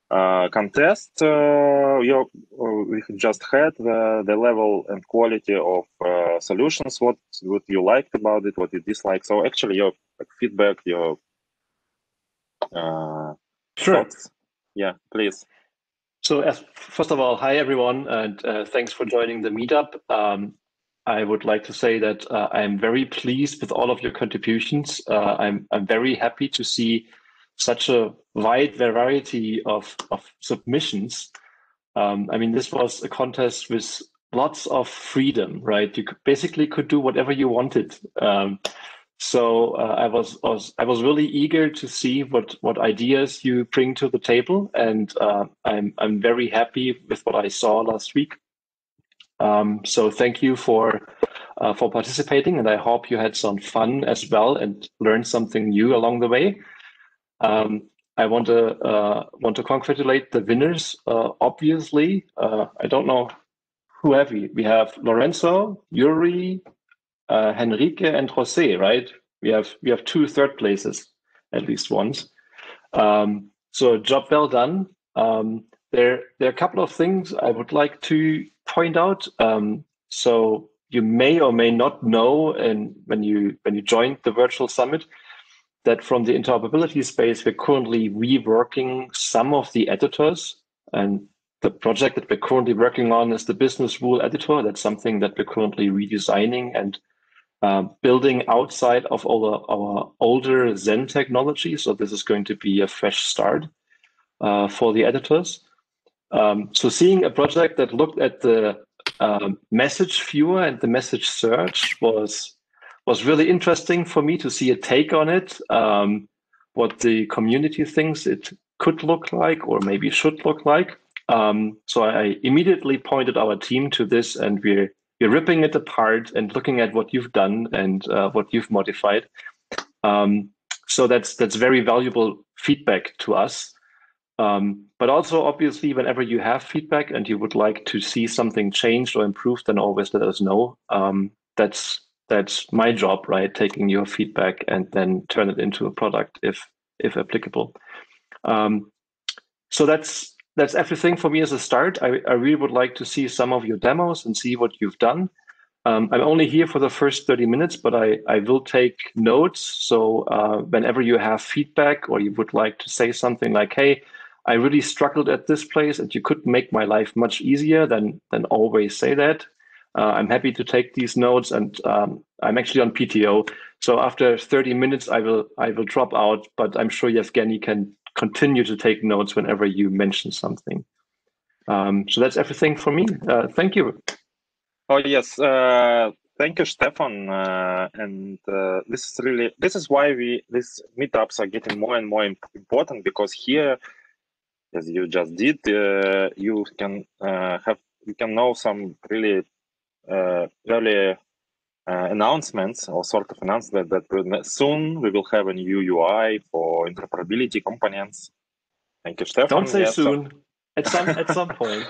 contest we just had, the level and quality of solutions, what you liked about it, what you disliked. So actually your feedback, your thoughts. Yeah, please. So first of all, hi everyone, and thanks for joining the meetup. I would like to say that I'm very pleased with all of your contributions. I'm very happy to see such a wide variety of submissions. I mean, this was a contest with lots of freedom, right? You basically could do whatever you wanted. So I was really eager to see what ideas you bring to the table, and I'm very happy with what I saw last week. So thank you for participating, and I hope you had some fun as well and learned something new along the way. I want to congratulate the winners. Obviously, I don't know who have we. We have Lorenzo, Yuri, Henrique, and José, right? We have 2 third places, at least once. So job well done. There are a couple of things I would like to point out. So you may or may not know, and when you joined the virtual summit, that from the interoperability space, we're currently reworking some of the editors, and the project that we're currently working on is the business rule editor. That's something that we're currently redesigning and building outside of all our older Zen technology. So this is going to be a fresh start for the editors. So seeing a project that looked at the message viewer and the message search was really interesting for me to see a take on it, what the community thinks it could look like or maybe should look like. So I immediately pointed our team to this, and we're ripping it apart and looking at what you've done and what you've modified. So that's very valuable feedback to us. But also, obviously, whenever you have feedback and you would like to see something changed or improved, then always let us know. That's my job, right? Taking your feedback and then turn it into a product if applicable. So that's everything for me as a start. I really would like to see some of your demos and see what you've done. I'm only here for the first 30 minutes, but I will take notes. So whenever you have feedback or you would like to say something like, hey, I really struggled at this place and you could make my life much easier, then always say that. I'm happy to take these notes, and I'm actually on PTO. So after 30 minutes, I will drop out, but I'm sure Evgeny can continue to take notes whenever you mention something. So that's everything for me. Thank you. Oh yes, thank you, Stefan. And this is why these meetups are getting more and more important, because here, as you just did, you can know some really early announcements, or sort of announcement that soon we will have a new UI for interoperability components. Thank you, Stefan. Don't say soon. At some point.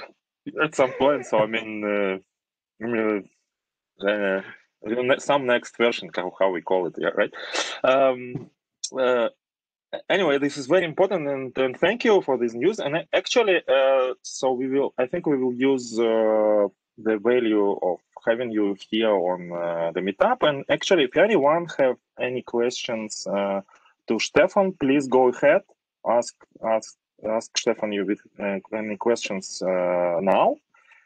At some point. So I mean, some next version, how we call it, yeah, right? Anyway, this is very important, and thank you for this news. And actually, so I think we will use the value of having you here on the meetup. And actually, if anyone have any questions to Stefan, please go ahead, ask Stefan you with any questions now,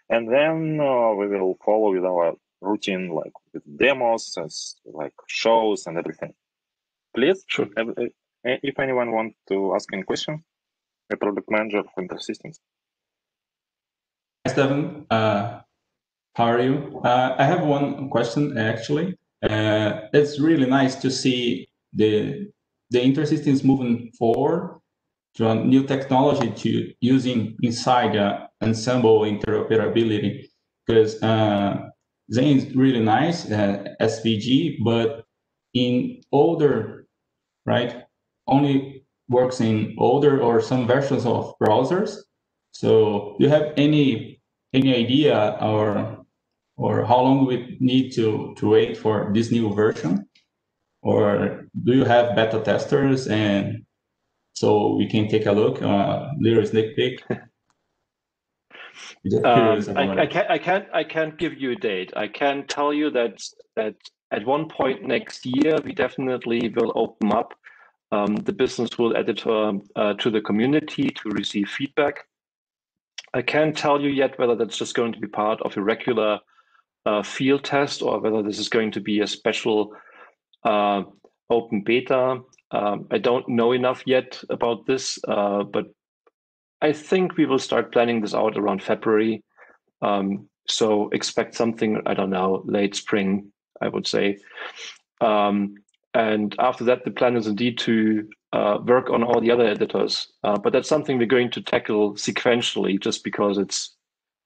and then we will follow with our routine, like with demos, like shows and everything. Please, sure. If anyone wants to ask any question, a product manager for InterSystems. Hi, Stefan. How are you? I have one question, actually. It's really nice to see the InterSystems moving forward to a new technology to using inside ensemble interoperability, because Zen is really nice, SVG, but in older, right, only works in older or some versions of browsers. So do you have any idea or how long we need to wait for this new version? Or do you have beta testers, and so we can take a look, little sneak peek? Just curious about it. I can't give you a date. I can tell you that at one point next year, we definitely will open up the business rule editor to the community to receive feedback. I can't tell you yet whether that's just going to be part of a regular field test or whether this is going to be a special open beta. I don't know enough yet about this, but I think we will start planning this out around February. So expect something, I don't know, late spring, I would say. And after that, the plan is indeed to work on all the other editors. But that's something we're going to tackle sequentially, just because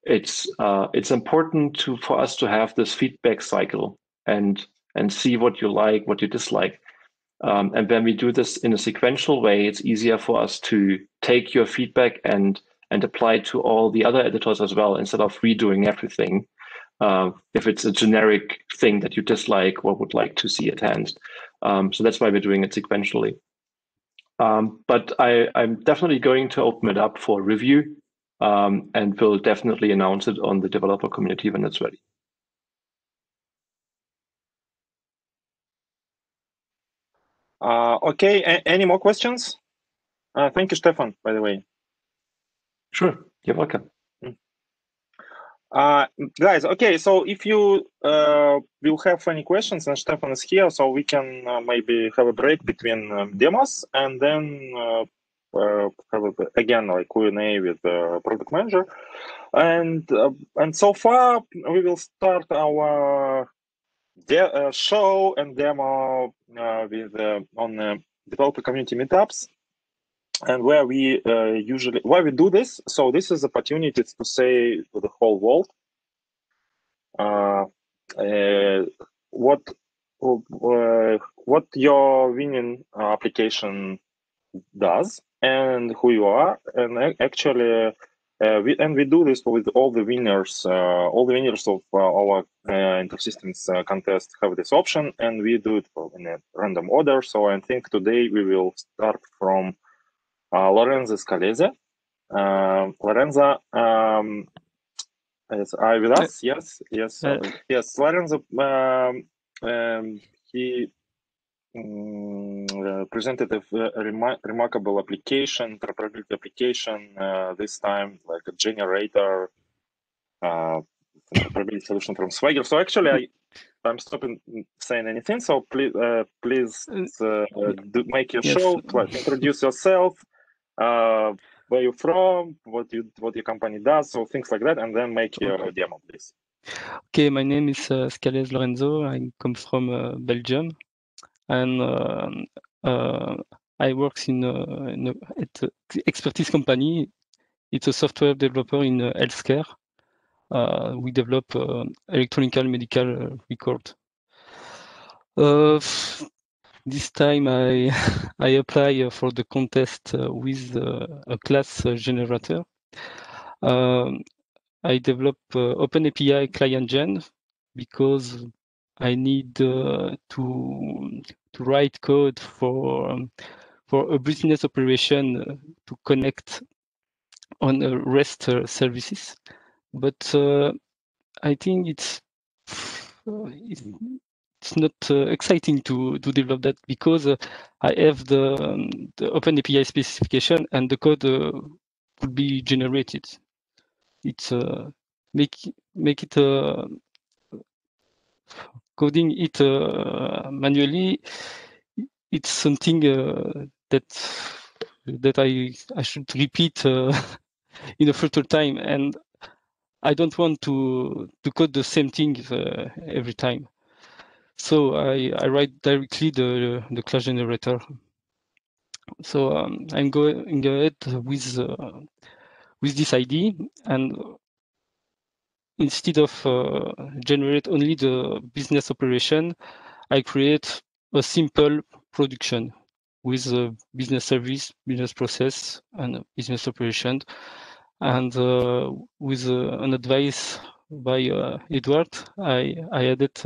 it's important for us to have this feedback cycle and see what you like, what you dislike. And when we do this in a sequential way, it's easier for us to take your feedback and apply it to all the other editors as well, instead of redoing everything. If it's a generic thing that you dislike or would like to see at hand. So that's why we're doing it sequentially. But I'm definitely going to open it up for review, and will definitely announce it on the developer community when it's ready. Okay, any more questions? Thank you, Stefan, by the way. Sure, you're welcome. Guys, okay, so if you will have any questions, and Stefan is here, so we can maybe have a break between demos and then have again like Q&A with the product manager. And so far we will start our show and demo with on developer community meetups. And where we why we do this, so this is opportunity to say to the whole world what your winning application does and who you are, and actually we do this with all the winners of our InterSystems contest have this option, and we do it in a random order. So I think today we will start from Lorenzo Scalese. Lorenzo, are you with us? Yes. Yes. Lorenzo, he presented a remarkable application, interoperability application, this time like a generator interoperability solution from Swagger. So actually, I'm stopping saying anything. So please make your show, introduce yourself, where you're from, what your company does, so things like that, and then make your demo, please. Okay, my name is Scalese Lorenzo. I come from Belgium, and I work at an Xperthis company. It's a software developer in healthcare. We develop electronic medical record. This time I apply for the contest with a class generator. I develop OpenAPI client gen because I need to write code for a business operation to connect on REST services. But I think it's not exciting to develop that, because I have the OpenAPI specification and the code could be generated. It's make it coding it manually. It's something that I should repeat in a future time, and I don't want to code the same thing every time. So I write directly the class generator. So I'm going ahead with this idea, and instead of generate only the business operation, I create a simple production with a business service, business process, and business operation. And with an advice by Edward, I added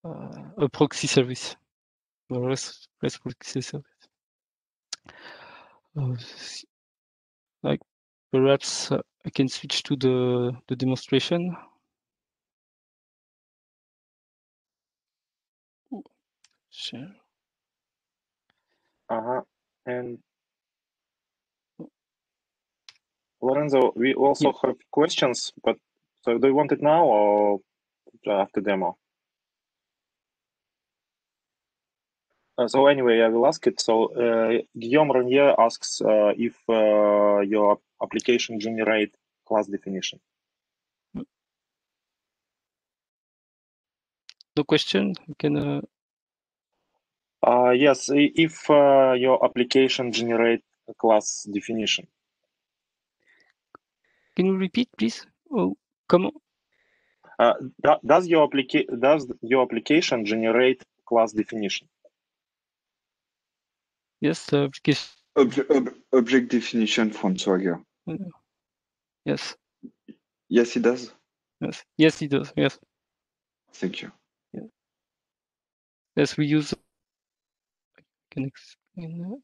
a proxy service, a REST proxy service. Like perhaps I can switch to the demonstration. Share. And Lorenzo, we also have questions, but so do you want it now or after demo? So anyway, I will ask it. So Guillaume Renier asks if your application generate class definition. The question you can. Yes, if your application generate a class definition. Can you repeat, please? Oh, comment? Does your application generate class definition? Yes, the application. Object definition from Swagger. Yes. Yes, it does. Yes. Yes, it does. Yes. Thank you. Yeah. Yes, we use. I can explain that.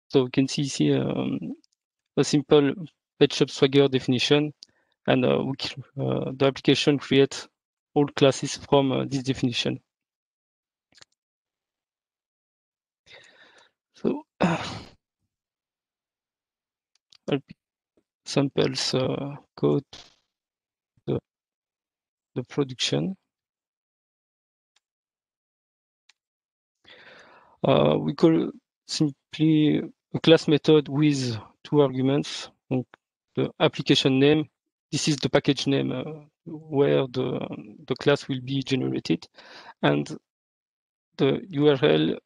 So you can see here a simple PetShop Swagger definition, and the application creates all classes from this definition. So I'll pick samples code the production. We call simply a class method with two arguments. Donc, the application name, this is the package name where the class will be generated, and the URL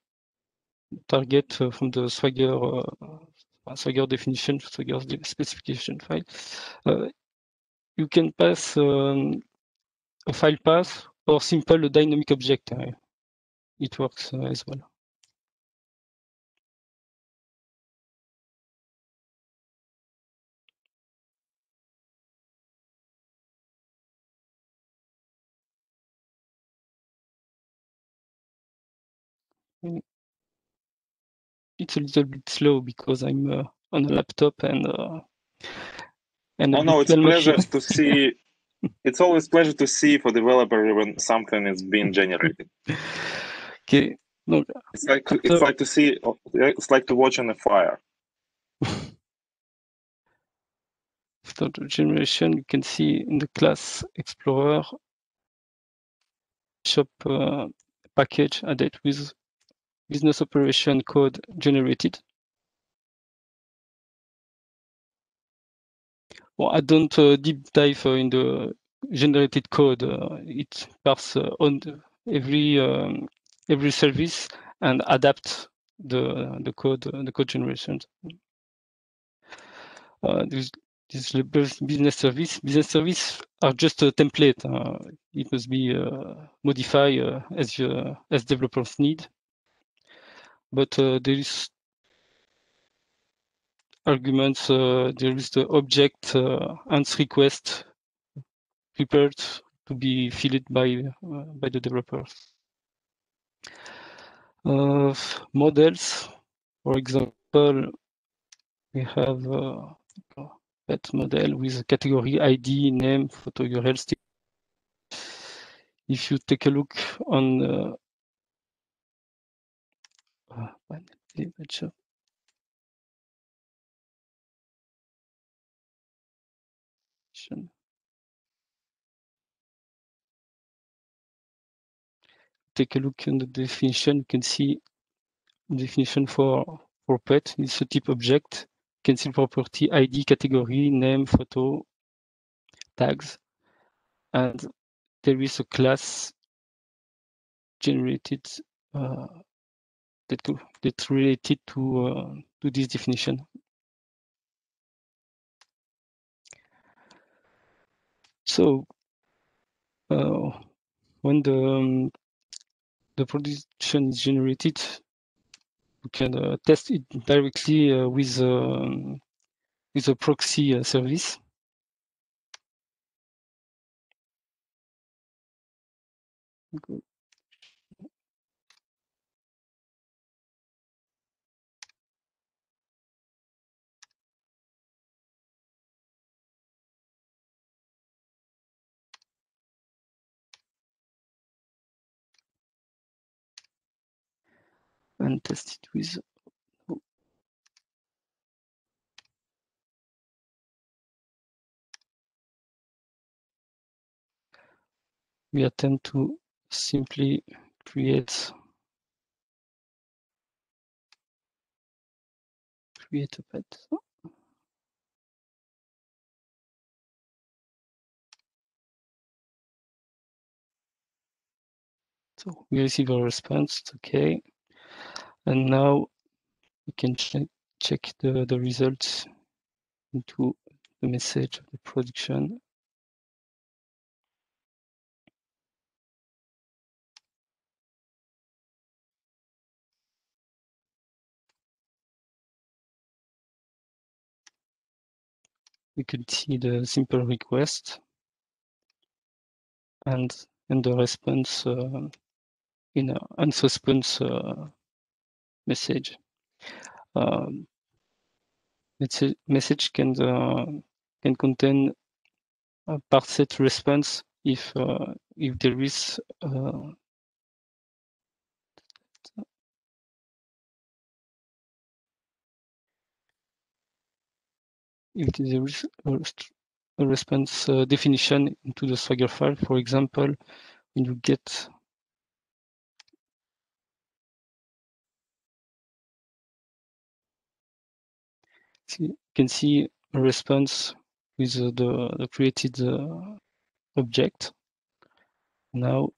target from the Swagger definition, Swagger specification file. You can pass a file path or simple dynamic object. It works as well. It's a little bit slow because I'm on a laptop and no, it's a pleasure to see. It's always a pleasure to see for developer when something is being generated. Okay, no, it's like to see. It's like to watch on a fire. After the generation, you can see in the class Explorer shop package added with business operation code generated. Well, I don't deep dive in the generated code. It parse on every service and adapt the code generations. This business service. Business service are just a template. It must be modified as developers need. But there is arguments. There is the object answer request prepared to be filled by the developers. Models, for example, we have pet model with category ID, name, photo URL. If you take a look on take a look in the definition, you can see definition for pet is a type object. You can see property ID, category, name, photo, tags, and there is a class generated that's related to this definition. So when the production is generated, you can test it directly with a proxy service. and test it with. We attempt to simply create a pet. So we receive a response, okay. And now we can check the results into the message of the production. We can see the simple request and the response in an unresponse message. Message can contain a parsed response if there is a response definition into the Swagger file. For example, when you get you can see a response with the created object. Now,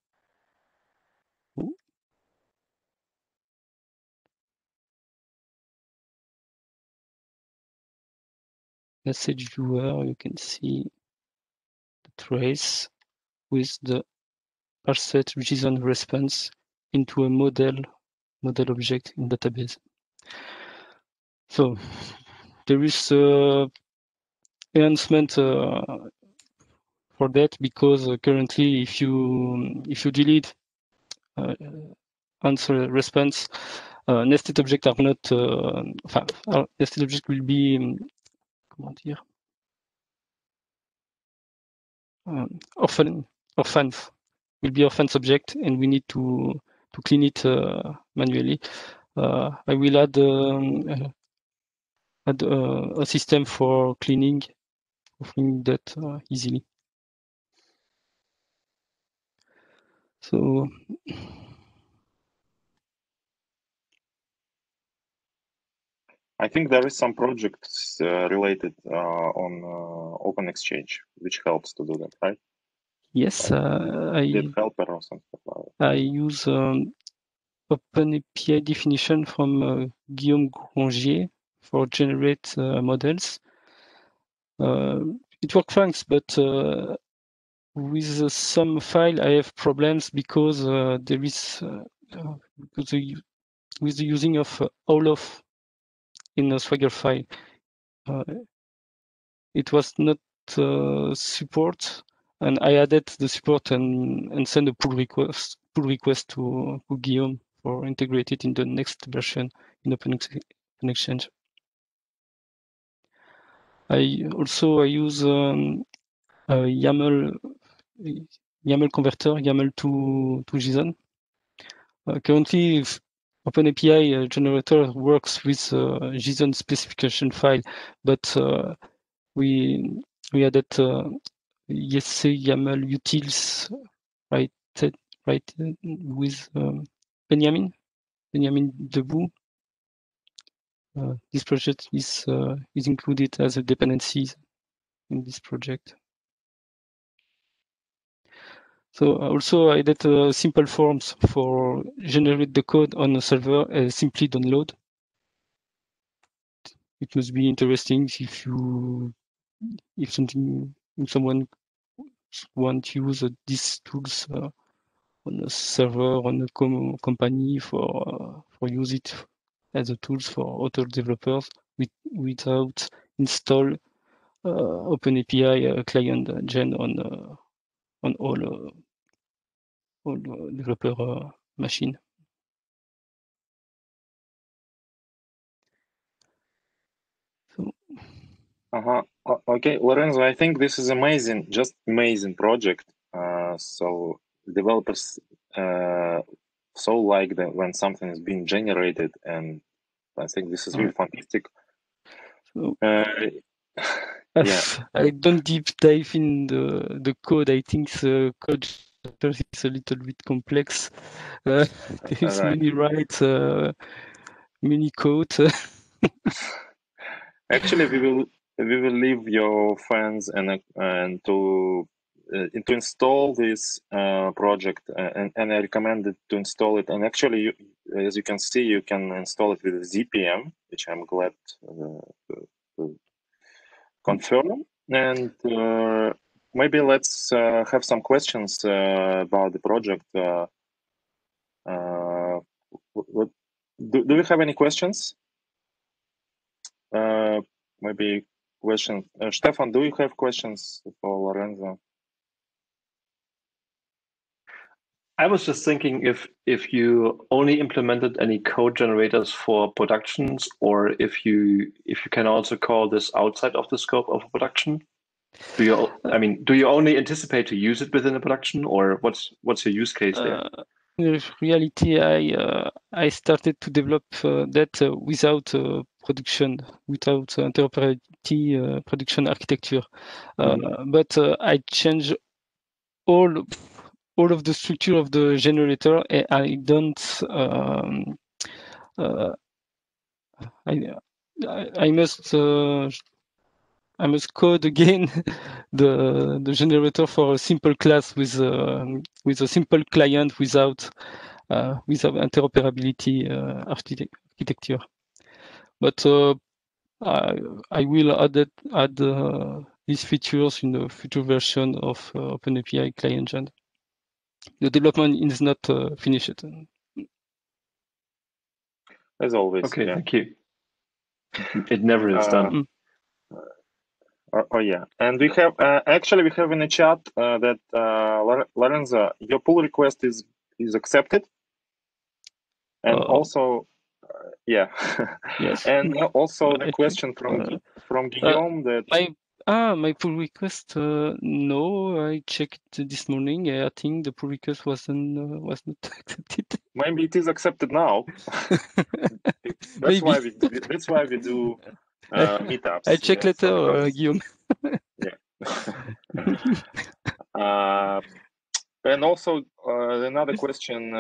message viewer, you can see the trace with the parsed JSON response into a model object in database. So there is enhancement for that, because currently if you delete answer response, nested objects are not nested object will be comment dire, orphans will be orphan subject, and we need to clean it manually. I will add a system for cleaning that easily. So I think there is some projects related on Open Exchange, which helps to do that, right? Yes, Did helper or something like that. I use Open API definition from Guillaume Grongier for generate models. It works fine, but with some file I have problems because there is with the using of all of in a Swagger file. It was not support, and I added the support and send a pull request to Guillaume for integrate it in the next version in Open Exchange. I use a YAML converter, YAML to JSON. Currently, OpenAPI generator works with JSON specification file, but we added YAML utils right with Benjamin Debout. This project is included as a dependency in this project. So also I did simple forms for generate the code on a server and simply download. It must be interesting if someone want to use these tools on a server, on a company for use it as a tools for other developers without install OpenAPI client gen on all developer machine. So. Okay, Lorenzo, I think this is amazing, just amazing project. So developers so like that when something is being generated, and I think this is really fantastic. So, yeah, I don't deep dive in the code. I think the code is a little bit complex. There is right. many writes, many code. Actually, we will leave your fans and to install this project, and I recommend it to install it. And actually, as you can see, you can install it with ZPM, which I'm glad to confirm. And maybe let's have some questions about the project. Do we have any questions? Maybe questions. Stefan, do you have questions for Lorenzo? I was just thinking if you only implemented any code generators for productions, or if you can also call this outside of the scope of a production. Do you only anticipate to use it within a production, or what's your use case there? In reality, I started to develop that without production, without interoperability production architecture. But I changed all of the structure of the generator. I don't. I must code again the generator for a simple class with a simple client without interoperability architecture. But I will add these features in the future version of OpenAPI client gen. The development is not finished. As always. Okay, yeah. Thank you. It never is done. Oh yeah, and we have actually we have in the chat that Lorenzo, your pull request is accepted, and also yeah, yes, and also the question from Guillaume that my pull request no, I checked this morning. I think the pull request was not accepted. Maybe it is accepted now. That's why we do meetups. I check later, Guillaume. Yeah. And also another question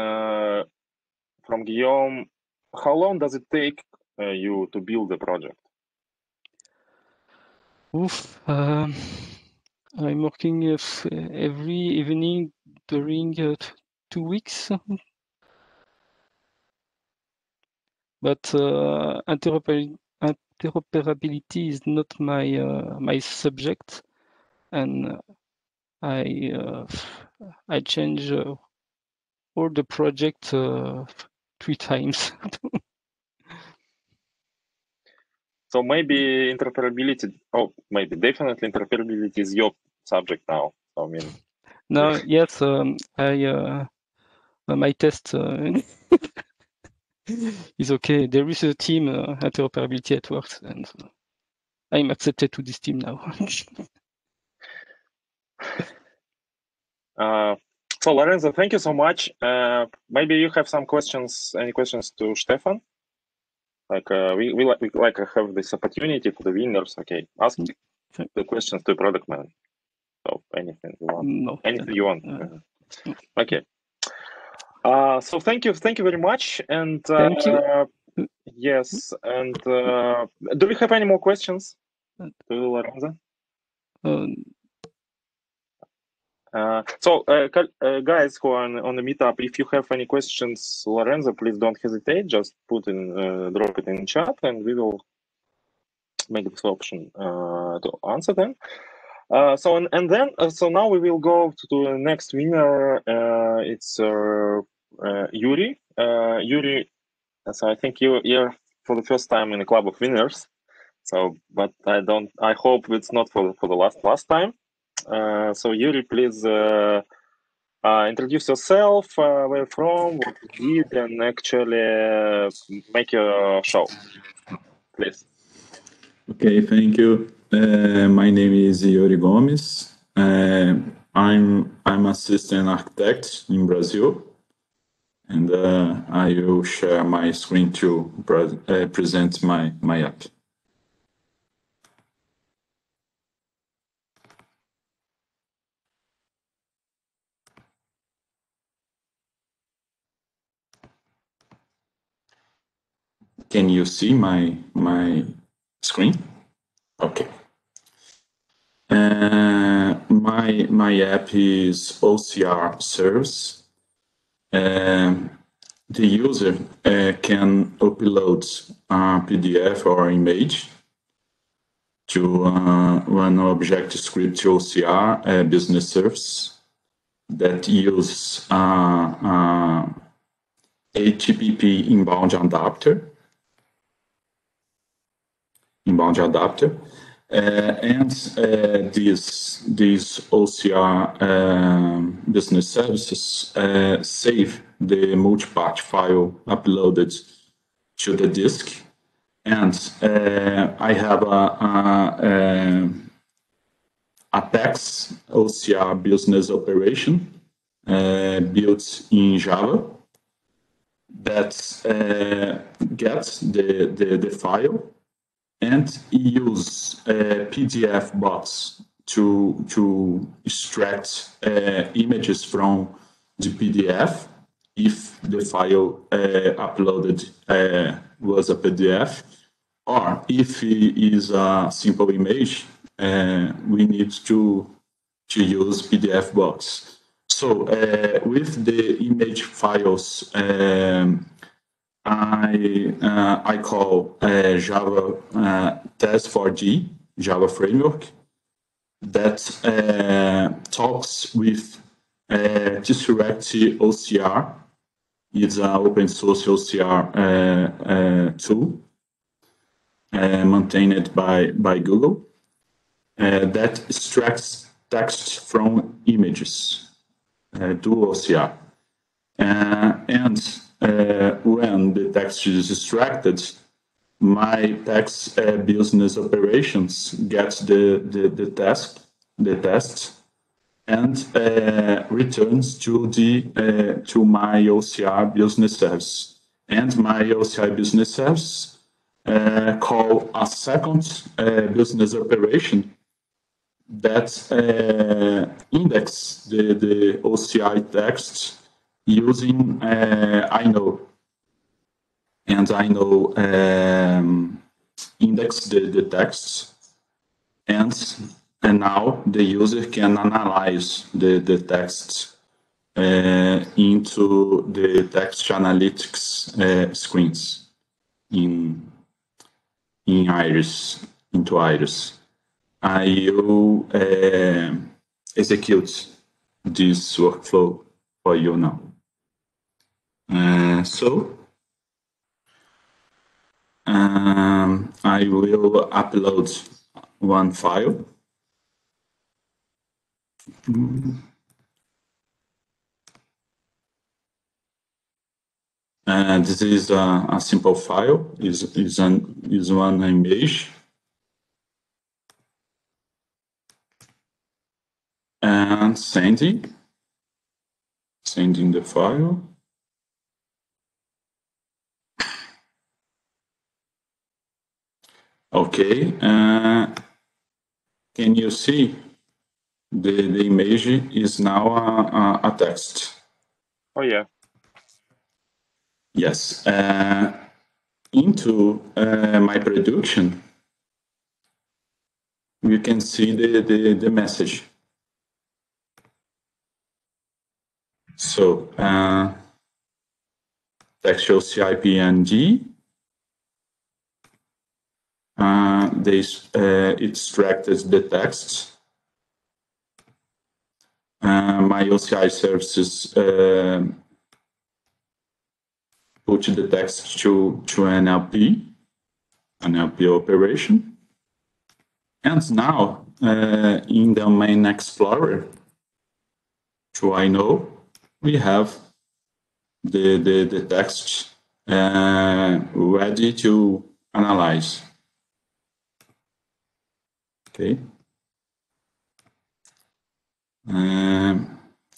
from Guillaume: how long does it take you to build the project? I'm working every evening during 2 weeks. But interoperability is not my subject, and I change all the project 3 times. So maybe interoperability, definitely interoperability is your subject now. I mean, now, yes, my test is okay. There is a team interoperability at work, and I'm accepted to this team now. So Lorenzo, thank you so much. Maybe you have some questions. Any questions to Stefan? Like we like have this opportunity for the winners. Okay, ask the questions to product manager. So anything you want. No, anything you want. Okay. So thank you very much. And thank you. Yes. And do we have any more questions to Lorenzo? So guys who are on the meetup, if you have any questions, Lorenzo, please don't hesitate. Just drop it in chat, and we will make this option to answer them. So now we will go to the next winner. It's Yuri. Yuri. So I think you're for the first time in a club of winners. So, but I hope it's not for the last time. So Yuri, please introduce yourself, where you're from, what you did, and actually make your show, please. Okay, thank you. My name is Yuri Gomes. I'm assistant architect in Brazil. And I will share my screen to present my app. Can you see my screen? Okay. My app is OCR Service. The user can upload a PDF or image to one Object-Script OCR business service that uses HTTP inbound adapter. And these OCR business services save the multi-part file uploaded to the disk. And I have a PEX OCR business operation built in Java that gets the file and use PDF bots to extract images from the PDF if the file uploaded was a PDF, or if it is a simple image, we need to use PDF bots. So with the image files, I call Java Test4G, Java framework, that talks with Tesseract OCR. It's an open source OCR tool maintained by Google that extracts text from images to OCR. And when the text is extracted, my PEX business operations gets the test and returns to my OCR business service. And my OCR business service call a second business operation that index the OCR text using I know, and I know index the text, and now the user can analyze the text into the text analytics screens into Iris. I will execute this workflow for you now. So I will upload one file. This is a simple file. Is one image, and sending the file. Okay, can you see the image is now a text? Oh yeah. Yes. Into my production, you can see the message. So textual CIPNG. They extracted the text. My OCR services put the text to NLP operation. And now in the main explorer, to I know, we have the text ready to analyze. Okay.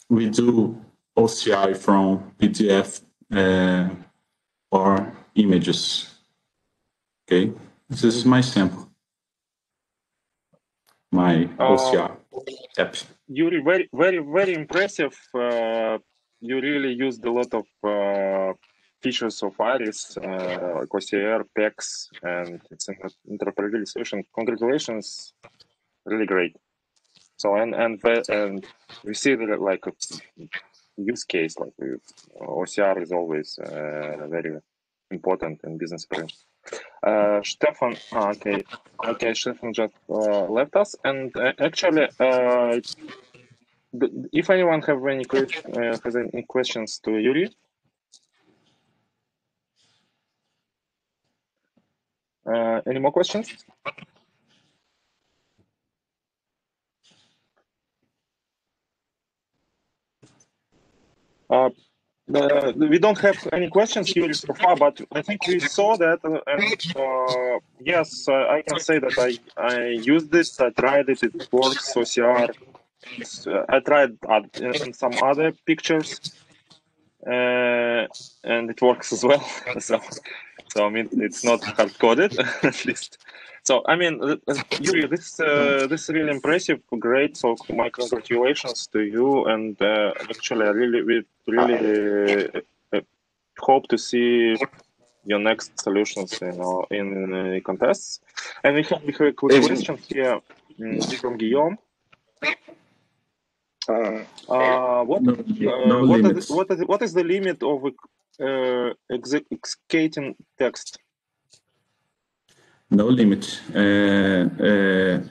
We do OCR from PDF or images. Okay, this is my sample, my OCR app. Yuri, very impressive. You really used a lot of features of Iris, like OCR, PEX, and it's an interoperability solution. Congratulations, really great. So and we see that like a use case, like OCR is always very important in business experience. Stefan, okay, Stefan just left us, and actually, if anyone have any has any questions to Yuri, any more questions? We don't have any questions, Yuri, so far, but I think we saw that, and yes, I can say that I used it, I tried it, it works, OCR. I tried in some other pictures, and it works as well. So I mean, it's not hard-coded, at least. So I mean, Yuri, this is really impressive, great. So my congratulations to you, and actually, we really hope to see your next solutions, in contests. And we have a quick question here from Guillaume. What is the limit of executing text? No limit.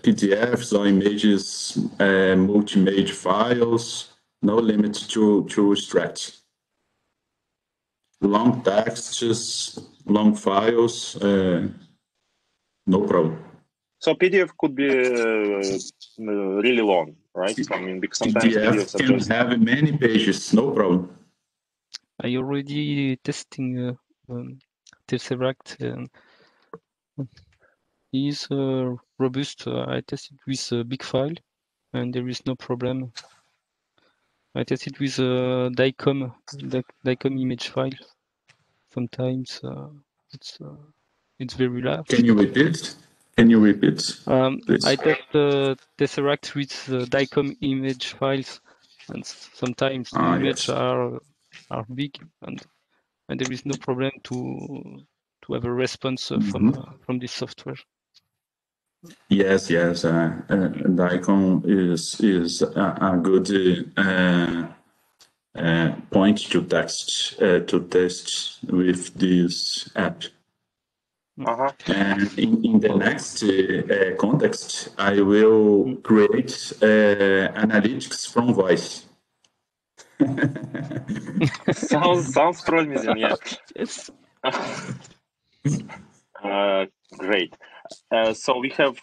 PDFs or images, multi-image files, no limit to extract. Long texts, long files, no problem. So PDF could be really long, right? So, I mean, because sometimes PDF can have many pages, no problem. I already testing Tesseract. Is robust. I tested with a big file, and there is no problem. I tested with a DICOM image file. Sometimes it's very large. Can you repeat? Can you repeat? I test Tesseract with DICOM image files, and sometimes the images are big, and there is no problem to have a response from this software. Yes, DICOM is a good point to test with this app. And in the next context, I will create analytics from voice. sounds promising, yeah. Yes. Great. So we have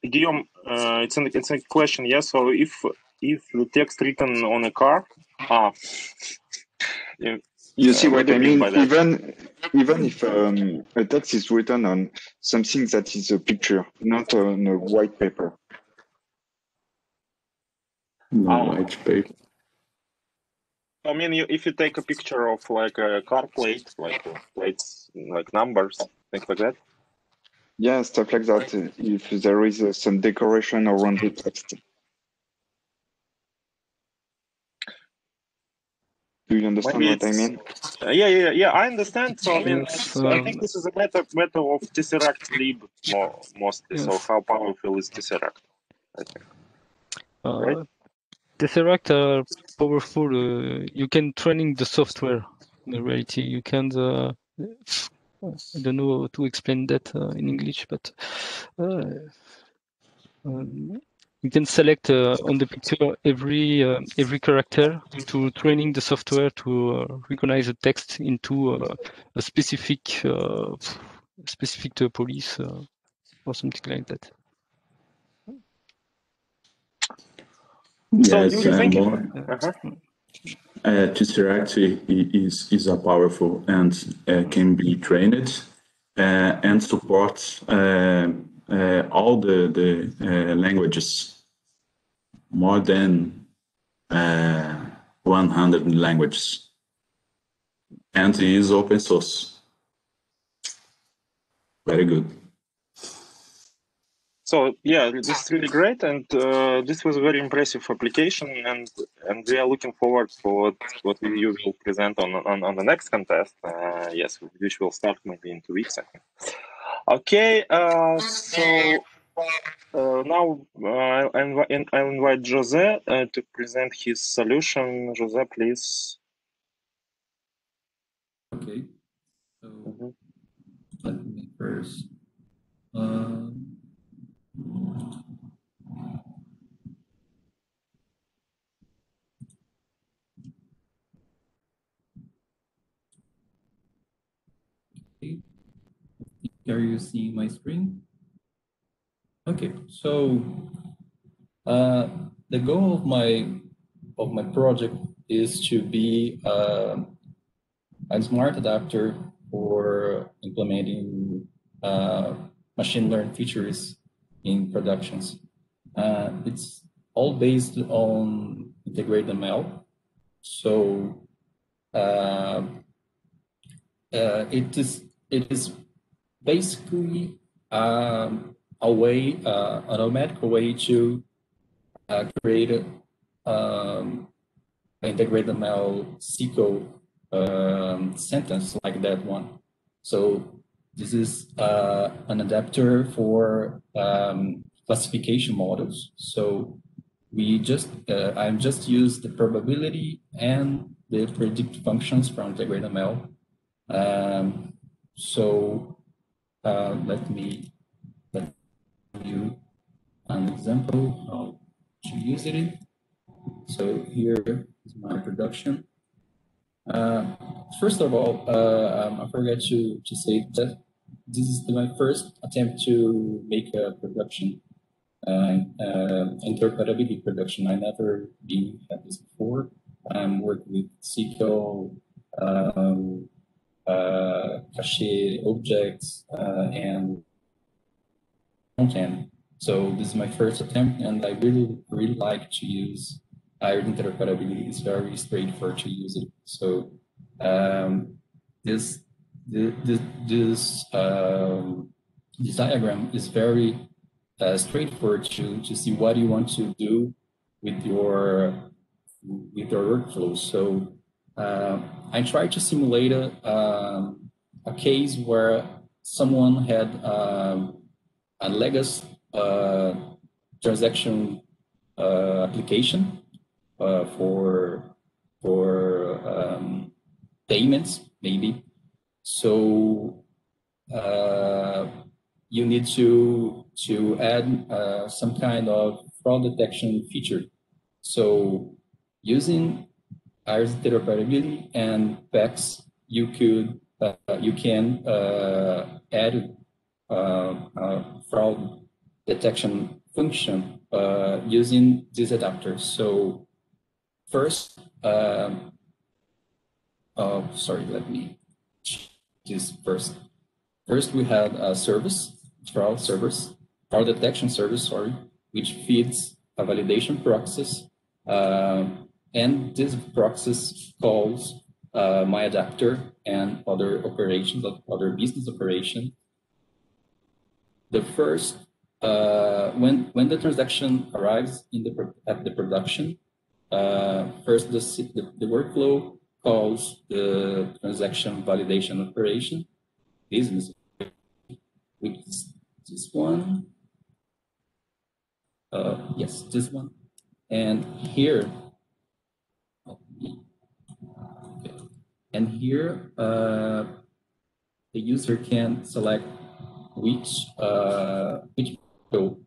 Guillaume. It's a question. Yes. So if the text written on a car, you see what I mean? Even if a text is written on something that is a picture, not on a white paper. No white paper. I mean, if you take a picture of like a car plate, like plates, like numbers, things like that. Yeah, stuff like that. If there is some decoration around the text. Do you understand what I mean? Yeah. I understand. So I mean, Yes, I think this is a matter of Tesseract lib mostly. Yes. So how powerful is Tesseract? I think. Right? Tesseract are powerful. You can training the software. In reality, you can. I don't know how to explain that in English, but you can select on the picture every character to training the software to recognize the text into a specific police or something like that. So yes, do you think Tesseract is a powerful and can be trained and support all the languages, more than 100 languages. and is open source. Very good. So yeah, this is really great, and this was a very impressive application, and we are looking forward for what you will present on the next contest. Yes, which will start maybe in 2 weeks, I think. Okay, so now I'll invite José to present his solution. José, please. Okay, so let me first. Okay. Are you seeing my screen? Okay, so the goal of my project is to be a smart adapter for implementing machine learning features in productions. It's all based on integrated ML. So it is basically a way, an automatic way to create integrated ML SQL sentence like that one. So this is an adapter for classification models. So I'm just use the probability and the predict functions from integrated ML. Let me give you an example how to use it. So here is my production. First of all, I forgot to say that this is my first attempt to make a production, interoperability production. I never been at this before. I'm working with SQL, cache objects, and content. So this is my first attempt, and I really like to use iron interoperability. It's very straightforward to use it. So this diagram is very straightforward to see what you want to do with your workflow. So I tried to simulate a case where someone had a legacy transaction application for payments, maybe. So you need to add some kind of fraud detection feature. So using iris interoperability and PEX, you can add fraud detection function using this adapter. So first, sorry, let me this first. First, we have a service, fraud detection service, sorry, which feeds a validation process, and this process calls my adapter and other operations, other business operation. The first, when the transaction arrives at the production, first the workflow calls the transaction validation operation. Business, which is this one. Yes, this one. And here, okay. And here, the user can select which flow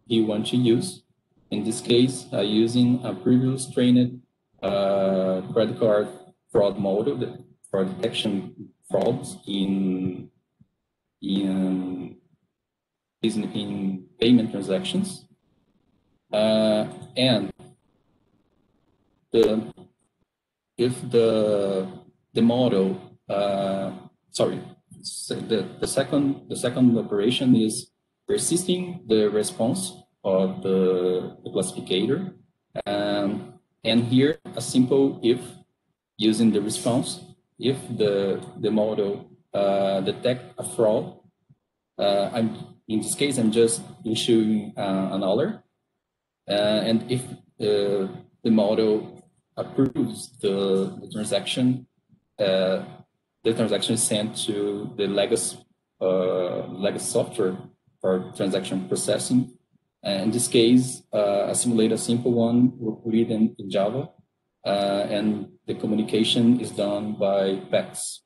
he wants to use. In this case, using a previous trained credit card fraud model for detection frauds in payment transactions, and if the model, sorry, the second operation is persisting the response of the classifier, and here a simple if using the response if the model detect a fraud, in this case, I'm just issuing an alert. And if the model approves the transaction is sent to the legacy software for transaction processing. And in this case, I simulate a simple one, we'll put it in Java, and the communication is done by PEX.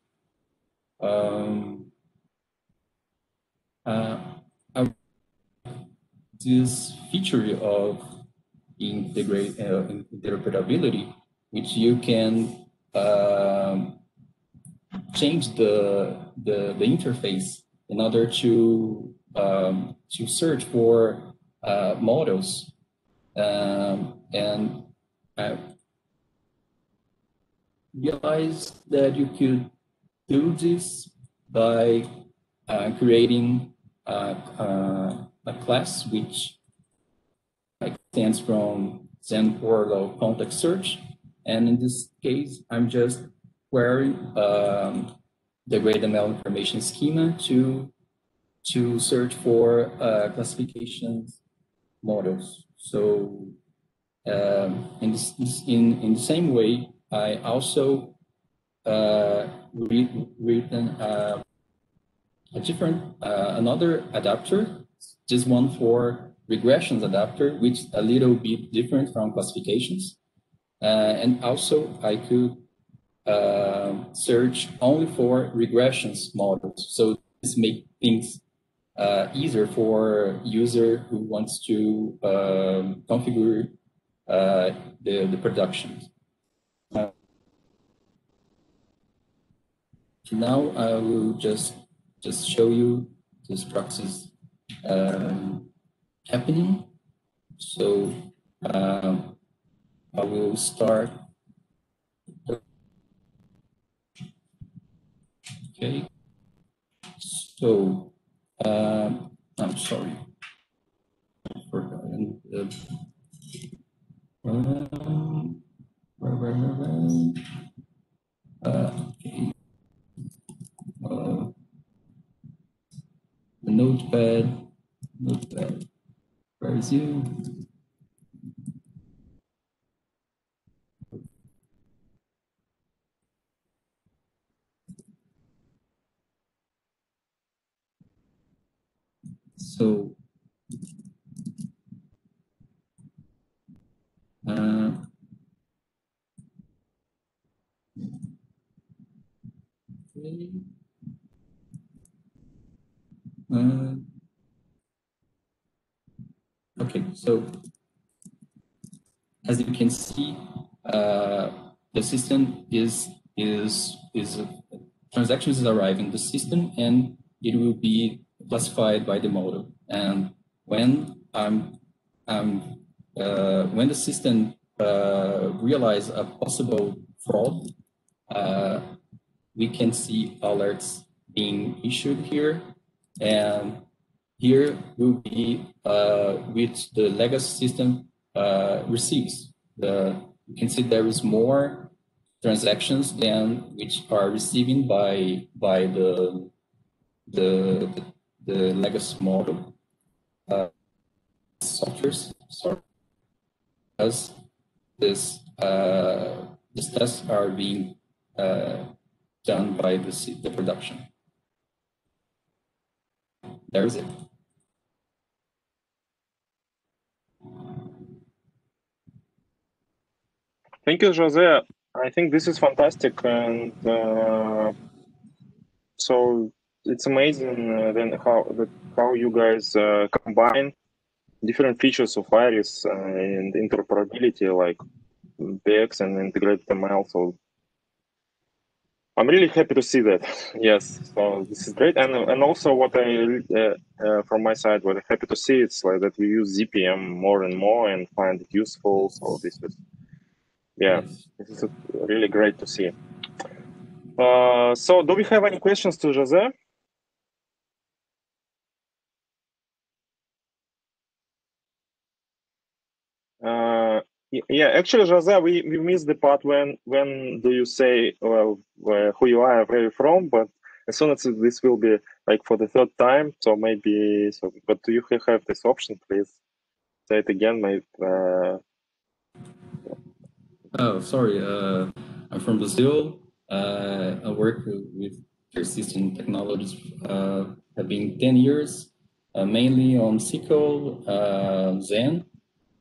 This feature of interoperability, which you can change the interface in order to search for models, and I realized that you could do this by creating a class which extends from Zen Portal context search, and in this case, I'm just querying the GradeML information schema to search for classifications models. So in the same way, I also written a different another adapter, this one for regressions adapter, which is a little bit different from classifications, and also I could search only for regressions models. So this makes things easier for user who wants to configure the production. Now I will just show you this process happening. So I will start. Okay. So I'm sorry. Okay. The notepad, where is you? So okay. Okay, so as you can see, the system is transactions is arriving in the system, and it will be classified by the model. And when when the system realize a possible fraud, we can see alerts being issued here, and here will be which the legacy system receives. You can see there is more transactions than which are receiving by the legacy model softwares. As these tests are being done by the production. There is it. Thank you, José. I think this is fantastic, and so it's amazing then how you guys combine different features of Iris and interoperability, like PX and integrated ML. So I'm really happy to see that. Yes, so this is great, and also what I from my side, what I'm happy to see, it's like that we use ZPM more and more and find it useful. So this is, yeah, this is really great to see. So do we have any questions to José? Yeah, actually, José, we missed the part when do you say, well, who you are, where you're from, but as soon as this will be like for the third time, so maybe, so, but do you have this option, please? Say it again, maybe. Oh, sorry. I'm from Brazil. I work with InterSystems technologies. Have been 10 years, mainly on SQL, Zen,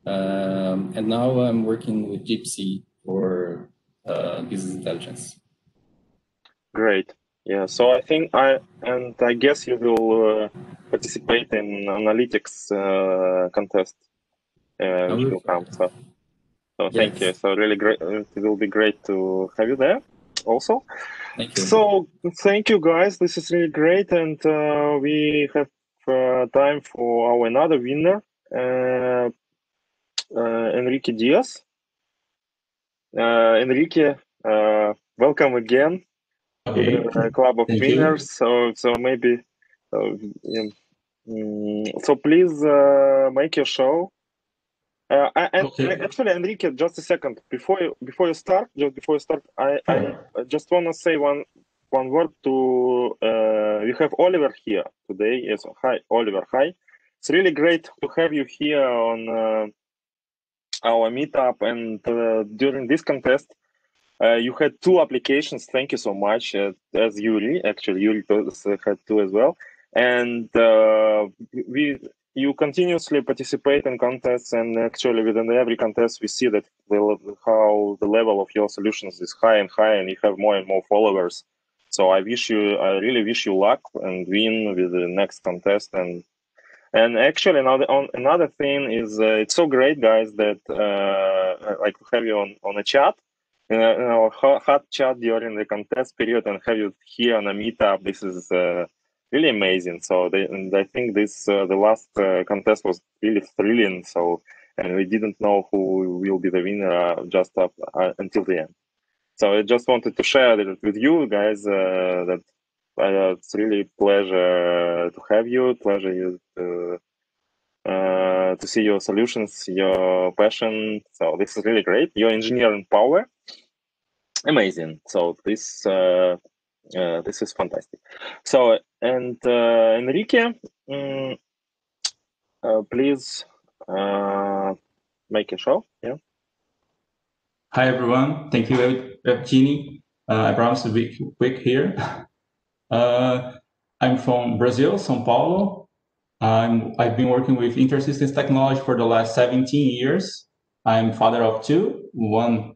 and now I'm working with Gypsy for business intelligence. Great. Yeah. So I think I guess you will participate in analytics contest. Which will come. So thank you. So really great. It will be great to have you there also. Thank you. So thank you guys. This is really great, and we have time for our another winner, Henrique Diaz. Henrique, welcome again to the Club of Winners. So maybe, so please make your show. Actually, Henrique, just a second before you start. I just want to say one word to. We have Oliver here today. Yes, hi, Oliver. Hi. It's really great to have you here on our meetup, and during this contest, you had 2 applications. Thank you so much. As Yuri, actually, Yuri had 2 as well, and you continuously participate in contests, and actually within every contest we see that how the level of your solutions is high and high, and you have more and more followers. So I really wish you luck and win with the next contest. And actually another thing is it's so great, guys, that like to have you on a chat, in our hot chat during the contest period, and have you here on a meetup. This is really amazing. So I think this the last contest was really thrilling. So, and we didn't know who will be the winner just up until the end. So I just wanted to share that with you guys that it's really pleasure to have you. Pleasure to see your solutions, your passion. So this is really great. Your engineering power, amazing. So this is fantastic. So, and Henrique, please make a show. Yeah. Hi everyone. Thank you, Evgeny. I promise to be quick here. I'm from Brazil, São Paulo. I've been working with InterSystems technology for the last 17 years. I'm father of 2, one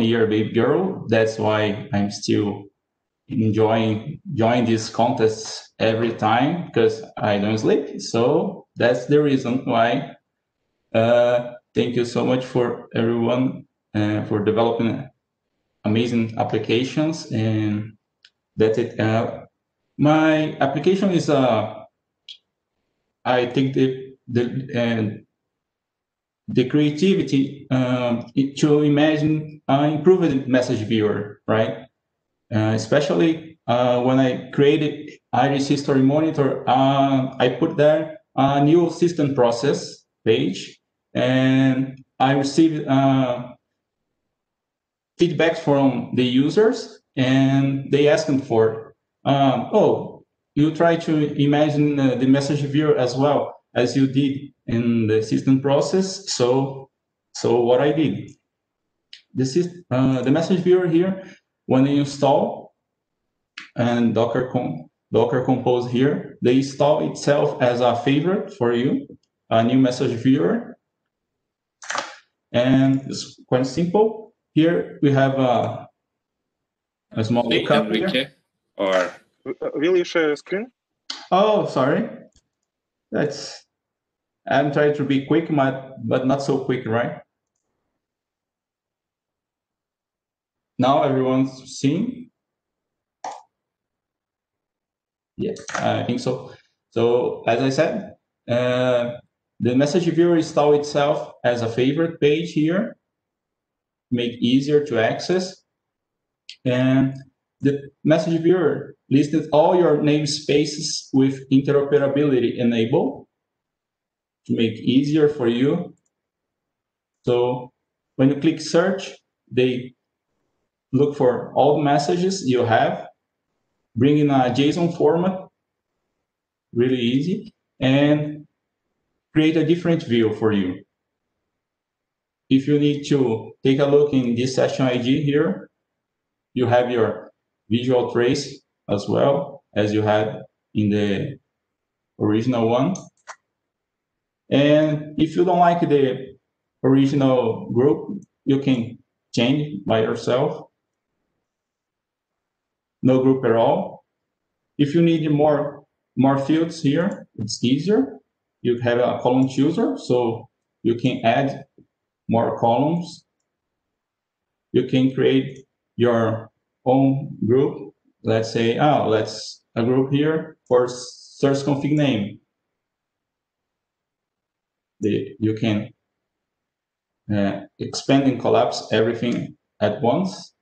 year baby girl. That's why I'm still enjoying this contest every time, because I don't sleep. So that's the reason why. Thank you so much for everyone for developing amazing applications, and that's it. My application is I think the creativity to imagine improved message viewer, right? Especially when I created Iris History Monitor, I put there a new system process page, and I received feedback from the users, and they asked for, oh, you try to imagine the message viewer as well as you did in the system process. So what I did, the message viewer here, when you install and Docker Compose here, they install itself as a favorite for you, a new message viewer, and it's quite simple. Here we have a small lookup here. Or will you share your screen? Oh, sorry. I'm trying to be quick, but not so quick, right? Now everyone's seeing. Yes, I think so. So as I said, the message viewer install itself as a favorite page here, make easier to access. And the message viewer listed all your namespaces with interoperability enabled to make easier for you. So when you click search, they look for all the messages you have, bring in a JSON format, really easy, and create a different view for you. If you need to take a look in this session ID here, you have your visual trace as well as you had in the original one. And if you don't like the original group, you can change by yourself. No group at all. If you need more fields here, it's easier. You have a column chooser, so you can add more columns. You can create your own group. Let's say, let's a group here for source config name. You can expand and collapse everything at once.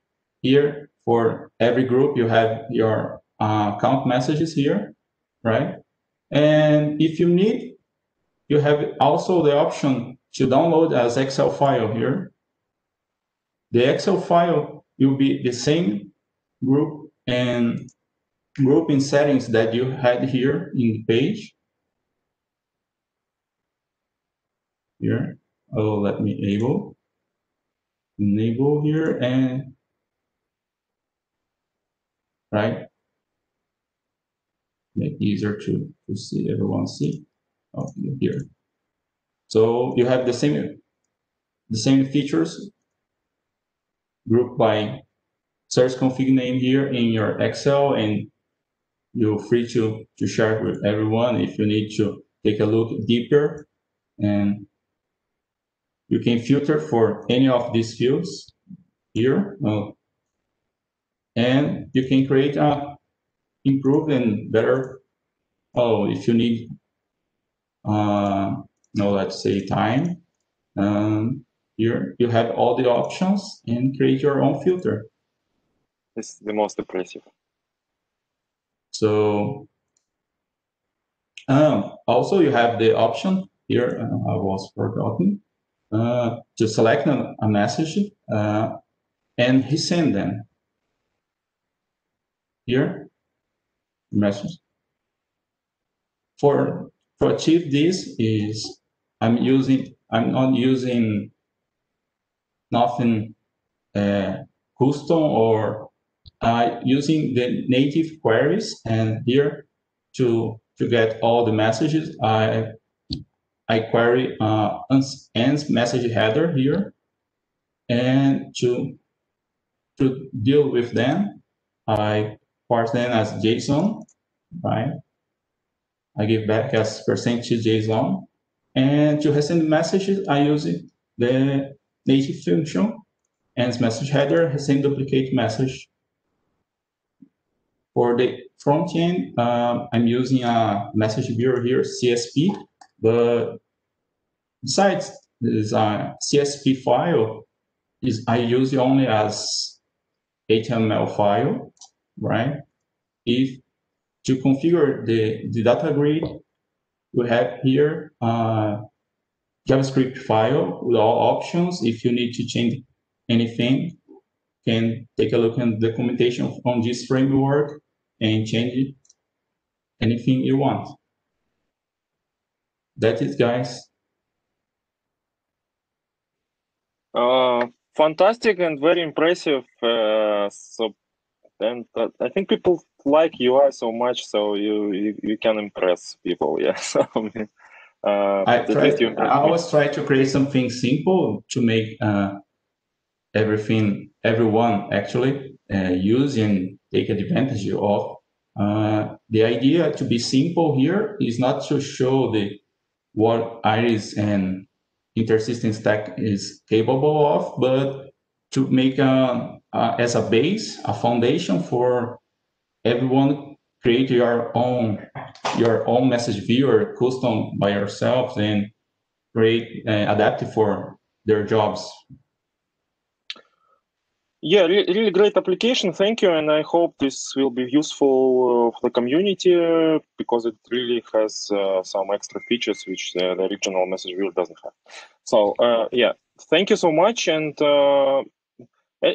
Here, for every group, you have your count messages here, right? And if you need, you have also the option to download as Excel file here. The Excel file will be the same group and grouping settings that you had here in the page. Here, let me enable here, and right, make it easier to see, everyone see. Here. So you have the same features grouped by source config name here in your Excel, and you're free to share it with everyone if you need to take a look deeper. And you can filter for any of these fields here. And you can create a improved and better, if you need, let's say time. Here you have all the options and create your own filter. This is the most impressive. So also you have the option here, I was forgotten, to select a message and resend them. Here, message. To achieve this is I'm not using nothing custom, or using the native queries, and here to get all the messages I query ends message header here, and to deal with them I parse them as JSON, right? I give back as %JSON, and to resend messages I use the native function ends message header resend duplicate message. For the front end, I'm using a message builder here, CSP, but besides this CSP file, I use it only as HTML file, right? If to configure the data grid, we have here JavaScript file with all options. If you need to change anything, can take a look at the documentation on this framework and change it, anything you want. That's it, guys. Fantastic and very impressive. I think people like UI so much, so you can impress people. Yeah. So, I always try to create something simple to make everyone actually use and take advantage of. The idea to be simple here is not to show what Iris and InterSystems stack is capable of, but to make as a base, a foundation for everyone create your own message viewer custom by yourself and create adapt it for their jobs. Yeah, really great application. Thank you, and I hope this will be useful for the community because it really has some extra features which the original message viewer doesn't have. So yeah, thank you so much. And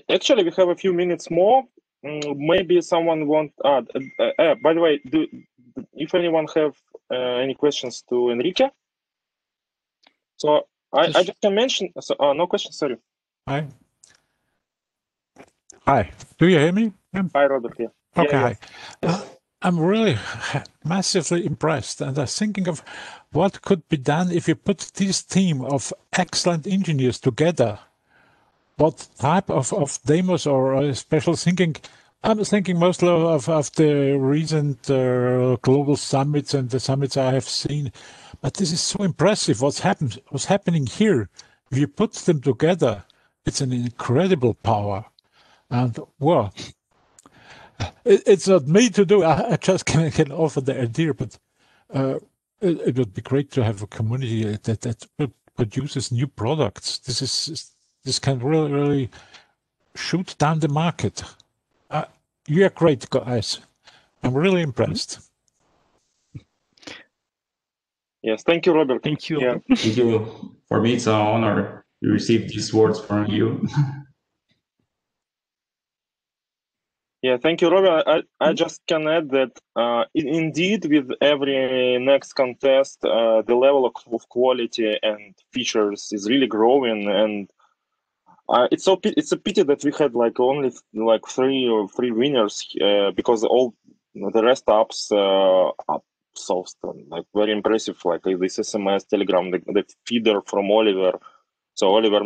actually, we have a few minutes more. Maybe someone want. By the way, if anyone have any questions to Henrique? So I just can mention. So, no questions. Sorry. Hi. Hi. Do you hear me? Hi, Robert. Yeah. Okay. Yeah, hi. I'm really massively impressed, and I'm thinking of what could be done if you put this team of excellent engineers together. What type of demos or special thinking? I'm thinking mostly of the recent global summits and the summits I have seen. But this is so impressive. What's happening here? If you put them together, it's an incredible power. And well, it's not me to do. I just can offer the idea, but it would be great to have a community that produces new products. This can really shoot down the market. You are great, guys. I'm really impressed. Yes, thank you, Robert. Thank you. Yeah. Thank you. For me, it's an honor to receive these words from you. Yeah, thank you, Robert. I just can add that indeed, with every next contest, the level of quality and features is really growing, and it's a pity that we had like only like three winners because all the rest apps are so like very impressive, like this SMS, Telegram, the feeder from Oliver. So Oliver,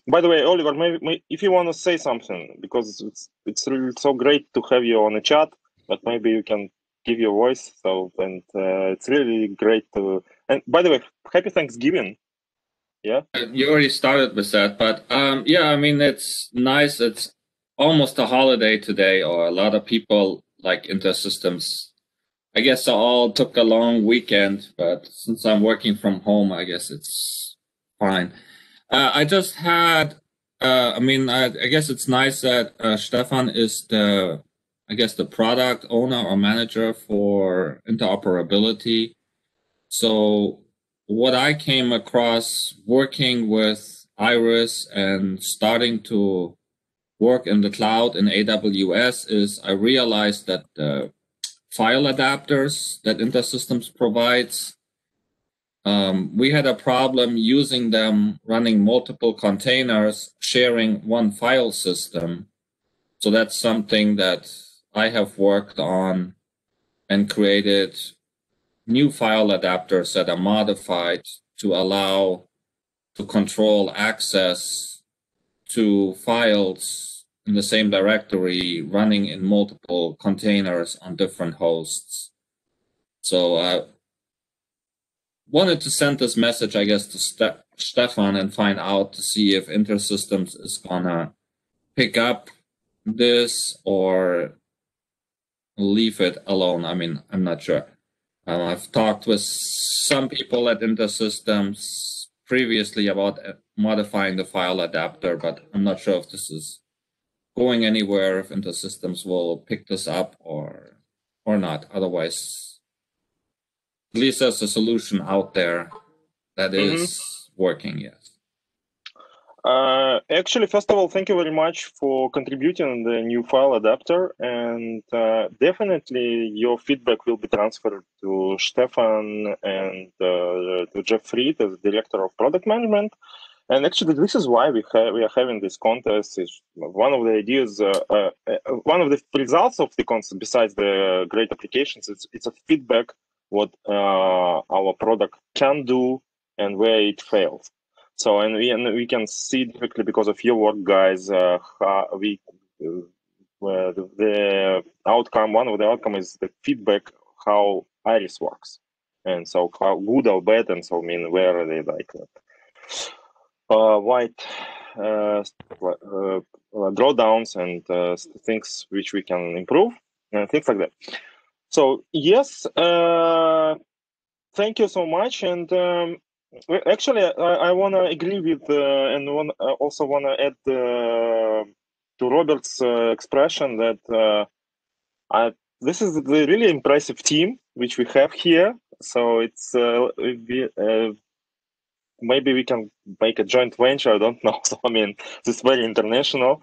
by the way, Oliver, maybe if you want to say something, because it's really so great to have you on a chat, but maybe you can give your voice. So and it's really great to. And by the way, happy Thanksgiving. Yeah. You already started with that, but yeah, I mean it's nice. It's almost a holiday today, or a lot of people like InterSystems. I guess they all took a long weekend, but since I'm working from home, I guess it's fine. I just had, I mean, I guess it's nice that Stefan is the product owner or manager for interoperability. So what I came across working with Iris and starting to work in the cloud in AWS is I realized that the file adapters that InterSystems provides, we had a problem using them, running multiple containers, sharing one file system. So that's something that I have worked on and created new file adapters that are modified to allow to control access to files in the same directory running in multiple containers on different hosts. So I wanted to send this message, I guess, to Stefan and find out to see if InterSystems is gonna pick up this or leave it alone. I mean, I'm not sure. I've talked with some people at InterSystems previously about modifying the file adapter, but I'm not sure if this is going anywhere, if InterSystems will pick this up or not. Otherwise, at least there's a solution out there that is working, yes. Actually, first of all, thank you very much for contributing the new file adapter, and definitely your feedback will be transferred to Stefan and to Jeff Fried as Director of Product Management. And actually, this is why we are having this contest. Is one of the ideas, one of the results of the contest, besides the great applications, it's a feedback what our product can do and where it fails. So, and we can see directly because of your work, guys, how the outcome, one of the outcome is the feedback, how Iris works. And so how good or bad, and so I mean, where are they like white drawdowns and things which we can improve, and things like that. So, yes, thank you so much. And actually, I want to agree with and also want to add to Robert's expression that this is the really impressive team which we have here. So it's maybe we can make a joint venture. I don't know. So I mean, this is very international.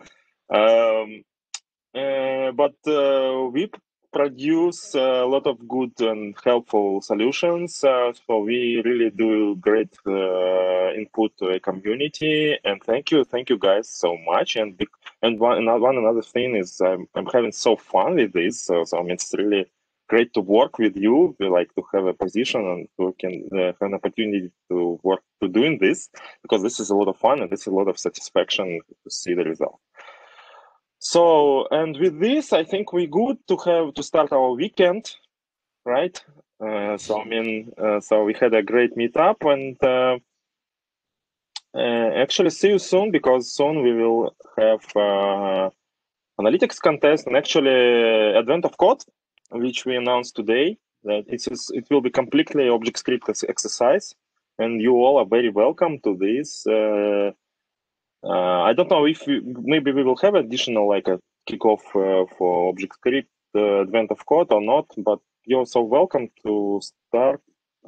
But we produce a lot of good and helpful solutions. So we really do great input to a community. And thank you guys so much. And one another thing is I'm having so fun with this. So I mean, it's really great to work with you. We like to have a position and we can have an opportunity to work to doing this, because this is a lot of fun and it's a lot of satisfaction to see the result. So, and with this, I think we're good to start our weekend, right? So I mean, so we had a great meetup, and actually see you soon, because soon we will have analytics contest and actually advent of code, which we announced today. That it will be completely object script exercise, and you all are very welcome to this. I don't know if maybe we will have additional like a kickoff for object script advent of code or not, but you're so welcome to start,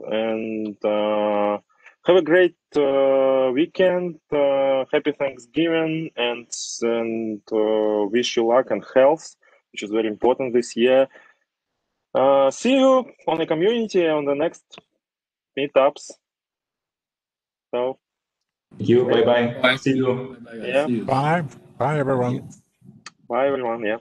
and have a great weekend. Happy Thanksgiving, and wish you luck and health, which is very important this year. See you on the community on the next meetups. So Thank you. Bye bye. See you. Bye, guys. Yeah. See you. Bye everyone. Bye everyone. Yeah.